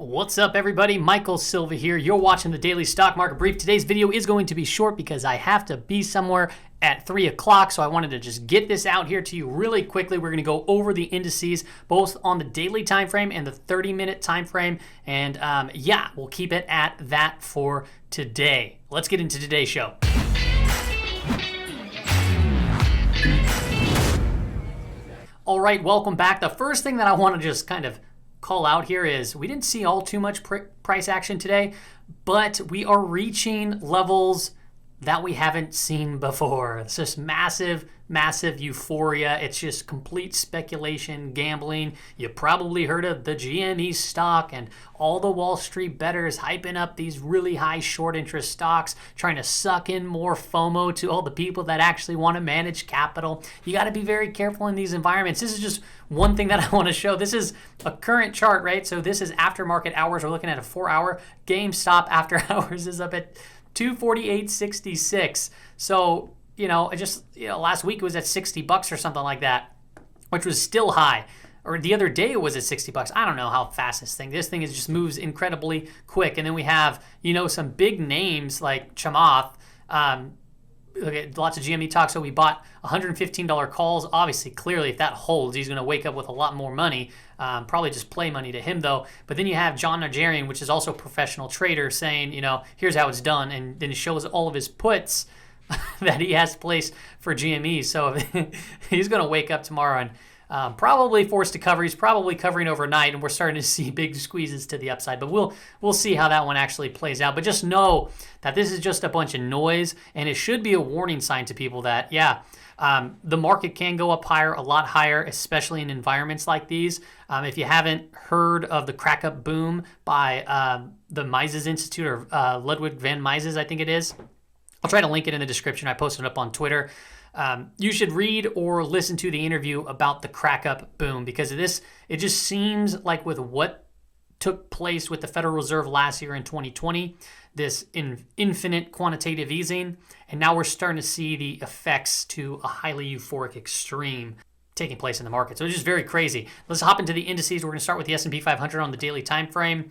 What's up, everybody? Michael Silva here. You're watching the Daily Stock Market Brief. Today's video is going to be short because I have to be somewhere at 3 o'clock, so I wanted to just get this out here to you really quickly. We're going to go over the indices, both on the daily time frame and the 30-minute time frame, and yeah, we'll keep it at that for today. Let's get into today's show. All right, welcome back. The first thing that I want to just kind of call out here is we didn't see all too much price action today, but we are reaching levels that we haven't seen before. It's just massive euphoria. It's just complete speculation, gambling. You probably heard of the GME stock and all the Wall Street bettors hyping up these really high short interest stocks, trying to suck in more FOMO to all the people that actually want to manage capital. You got to be very careful in these environments. This is just one thing that I want to show. This is a current chart, right? So this is after market hours. We're looking at a 4-hour. GameStop after hours is up at 248.66. So, last week it was at $60 or something like that, which was still high. Or the other day it was at $60. I don't know how fast this thing is just moves incredibly quick. And then we have, some big names like Chamath. Lots of GME talk. So we bought $115 calls. Obviously, clearly, if that holds, he's going to wake up with a lot more money. Probably just play money to him, though. But then you have John Najarian, which is also a professional trader, saying, here's how it's done. And then he shows all of his puts that he has placed for GME. So he's going to wake up tomorrow and probably forced to cover. He's probably covering overnight, and we're starting to see big squeezes to the upside. But we'll see how that one actually plays out. But just know that this is just a bunch of noise, and it should be a warning sign to people that, the market can go up higher, a lot higher, especially in environments like these. If you haven't heard of the crack up boom by the Mises Institute, or Ludwig van Mises, I think it is. I'll try to link it in the description. I posted it up on Twitter. You should read or listen to the interview about the crack up boom, because it just seems like with what took place with the Federal Reserve last year in 2020, this infinite quantitative easing, and now we're starting to see the effects to a highly euphoric extreme taking place in the market. So it's just very crazy. Let's hop into the indices. We're going to start with the S&P 500 on the daily time frame.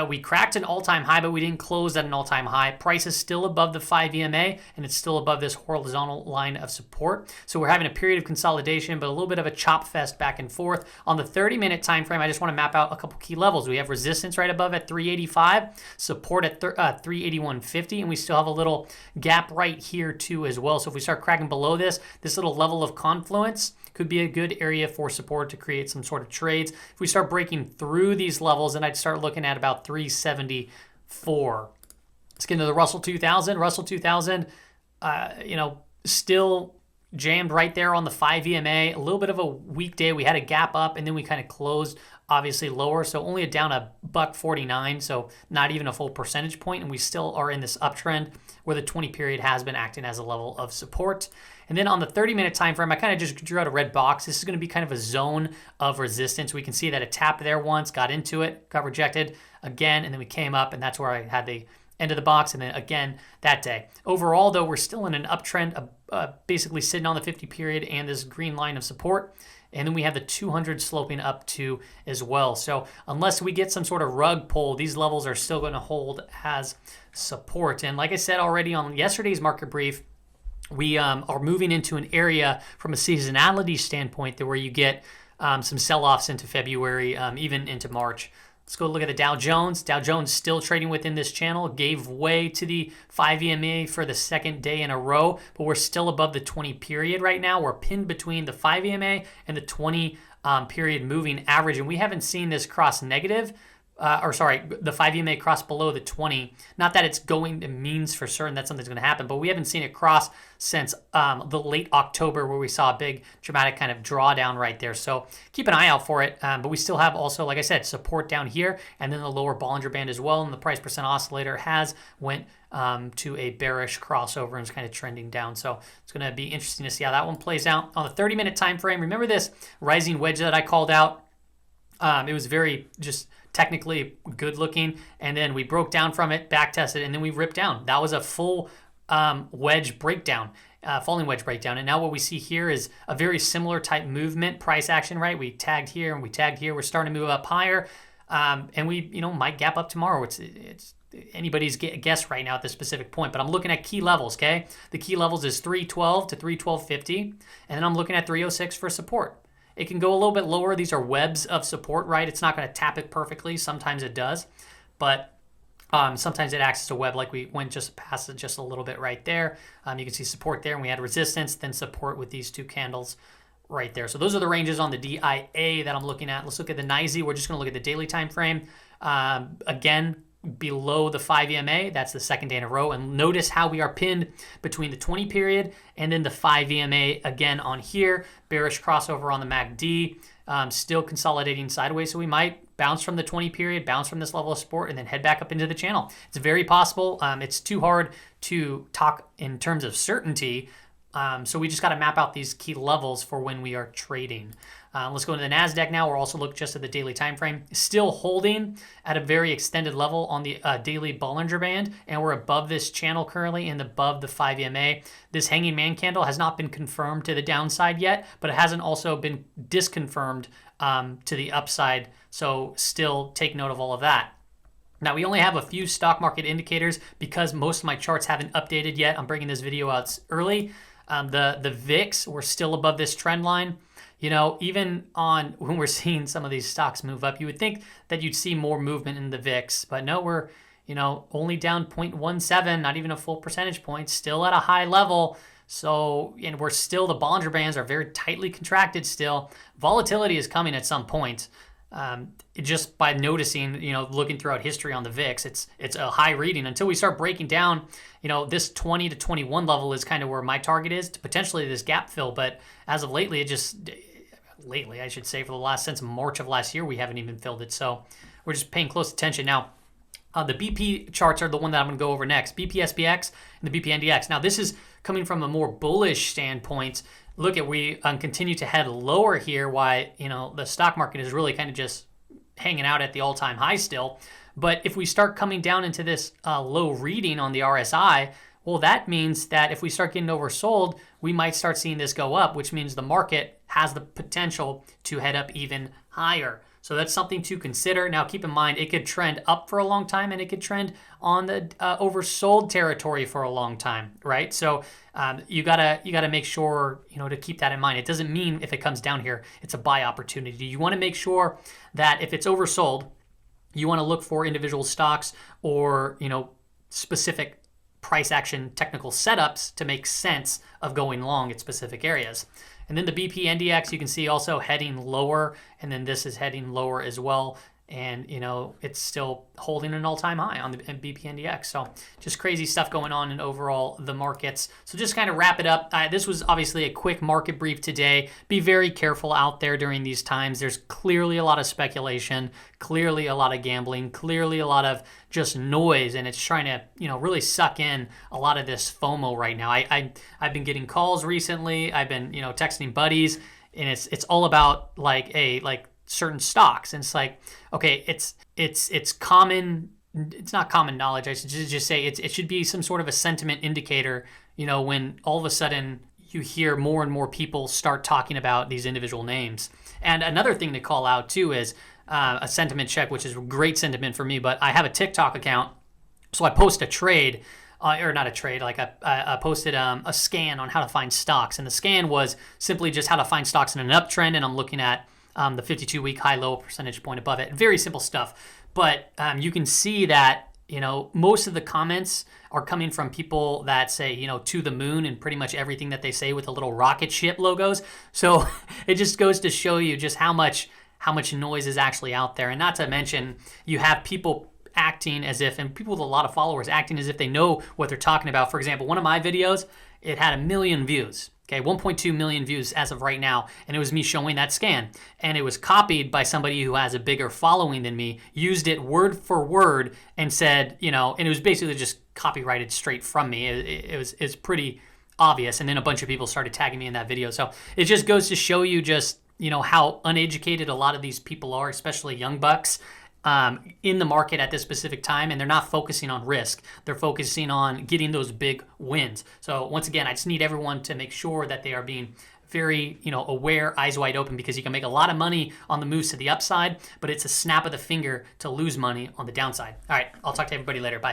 We cracked an all-time high, but we didn't close at an all-time high. Price is still above the 5 EMA, and it's still above this horizontal line of support. So we're having a period of consolidation, but a little bit of a chop fest back and forth. On the 30-minute time frame, I just want to map out a couple key levels. We have resistance right above at 385, support at 381.50, and we still have a little gap right here too as well. So if we start cracking below this little level of confluence could be a good area for support to create some sort of trades. If we start breaking through these levels, then I'd start looking at about 374. Let's get into the Russell 2000. Russell 2000, still jammed right there on the 5 EMA. A little bit of a weak day. We had a gap up, and then we kind of closed obviously lower, so only down $1.49, so not even a full percentage point, and we still are in this uptrend where the 20 period has been acting as a level of support. And then on the 30-minute time frame, I kind of just drew out a red box. This is going to be kind of a zone of resistance. We can see that it tapped there once, got into it, got rejected again, and then we came up, and that's where I had the end of the box, and then again that day. Overall, though, we're still in an uptrend, basically sitting on the 50 period and this green line of support. And then we have the 200 sloping up to as well. So unless we get some sort of rug pull, these levels are still going to hold as support. And like I said already on yesterday's market brief, we are moving into an area from a seasonality standpoint where you get some sell-offs into February, even into March. Let's go look at the Dow Jones. Dow Jones still trading within this channel, gave way to the 5 EMA for the second day in a row, but we're still above the 20 period right now. We're pinned between the 5 EMA and the 20 period moving average, and we haven't seen this cross negative. The 5 EMA cross below the 20. Not that it's going to means for certain that something's going to happen, but we haven't seen it cross since the late October, where we saw a big dramatic kind of drawdown right there. So keep an eye out for it. But we still have also, like I said, support down here, and then the lower Bollinger Band as well. And the price percent oscillator has went to a bearish crossover and is kind of trending down. So it's going to be interesting to see how that one plays out. On the 30-minute time frame, remember this rising wedge that I called out? It was very just technically good looking, and then we broke down from it, back tested, and then we ripped down. That was a full wedge breakdown, falling wedge breakdown. And now what we see here is a very similar type movement, price action, right? We tagged here and we tagged here. We're starting to move up higher. And we, might gap up tomorrow. It's anybody's guess right now at this specific point, but I'm looking at key levels, okay? The key levels is 312 to 312.50, and then I'm looking at 306 for support. It can go a little bit lower. These are webs of support, right? It's not going to tap it perfectly. Sometimes it does, but sometimes it acts as a web, like we went just past it just a little bit right there. You can see support there, and we had resistance, then support with these two candles right there. So those are the ranges on the DIA that I'm looking at. Let's look at the NYSE. We're just going to look at the daily time frame. Again, below the 5 EMA, that's the second day in a row. And notice how we are pinned between the 20 period and then the 5 EMA again on here. Bearish crossover on the MACD, still consolidating sideways. So we might bounce from the 20 period, bounce from this level of support, and then head back up into the channel. It's very possible. It's too hard to talk in terms of certainty. So we just got to map out these key levels for when we are trading. Let's go to the NASDAQ now. We'll also look just at the daily time frame. Still holding at a very extended level on the daily Bollinger Band, and we're above this channel currently and above the 5 EMA. This hanging man candle has not been confirmed to the downside yet, but it hasn't also been disconfirmed to the upside. So still take note of all of that. Now, we only have a few stock market indicators because most of my charts haven't updated yet. I'm bringing this video out early. The VIX, we're still above this trend line. Even on when we're seeing some of these stocks move up, you would think that you'd see more movement in the VIX, but no, we're, only down 0.17, not even a full percentage point, still at a high level. So, and we're still, the Bollinger Bands are very tightly contracted still. Volatility is coming at some point. Just by noticing, looking throughout history on the VIX, it's a high reading until we start breaking down. This 20 to 21 level is kind of where my target is to potentially this gap fill. But as of lately, I should say for the last, since March of last year, we haven't even filled it. So we're just paying close attention. Now, the BP charts are the one that I'm going to go over next. BP SPX and the BP NDX. Now, this is coming from a more bullish standpoint. Look at, we continue to head lower here. Why, the stock market is really kind of just hanging out at the all-time high still. But if we start coming down into this low reading on the RSI, well, that means that if we start getting oversold, we might start seeing this go up, which means the market has the potential to head up even higher. So that's something to consider. Now, keep in mind, it could trend up for a long time, and it could trend on the oversold territory for a long time, right? So you gotta make sure to keep that in mind. It doesn't mean if it comes down here, it's a buy opportunity. You want to make sure that if it's oversold, you want to look for individual stocks or specific price action technical setups to make sense of going long at specific areas. And then the BP NDX, you can see also heading lower, and then this is heading lower as well. And, it's still holding an all-time high on the BP NDX. So just crazy stuff going on in overall the markets. So just kind of wrap it up. This was obviously a quick market brief today. Be very careful out there during these times. There's clearly a lot of speculation, clearly a lot of gambling, clearly a lot of just noise, and it's trying to, really suck in a lot of this FOMO right now. I've been getting calls recently. I've been, texting buddies, and it's all about certain stocks, and it's like, okay, it's common, it's not common knowledge, I should just say it should be some sort of a sentiment indicator, when all of a sudden you hear more and more people start talking about these individual names. And another thing to call out too is a sentiment check, which is great sentiment for me, but I have a TikTok account, so I post a trade, or not a trade, I posted a scan on how to find stocks, and the scan was simply just how to find stocks in an uptrend, and I'm looking at the 52-week high-low percentage point above it. Very simple stuff. But you can see that, most of the comments are coming from people that say, to the moon and pretty much everything that they say with the little rocket ship logos. So it just goes to show you just how much noise is actually out there. And not to mention, you have people acting as if, and people with a lot of followers acting as if they know what they're talking about. For example, one of my videos, it had 1 million views. Okay, 1.2 million views as of right now, and it was me showing that scan. And it was copied by somebody who has a bigger following than me, used it word for word, and said, and it was basically just copyrighted straight from me. It's pretty obvious, and then a bunch of people started tagging me in that video. So it just goes to show you just, how uneducated a lot of these people are, especially young bucks, in the market at this specific time, and they're not focusing on risk. They're focusing on getting those big wins. So once again, I just need everyone to make sure that they are being very, aware, eyes wide open, because you can make a lot of money on the moves to the upside, but it's a snap of the finger to lose money on the downside. All right, I'll talk to everybody later. Bye.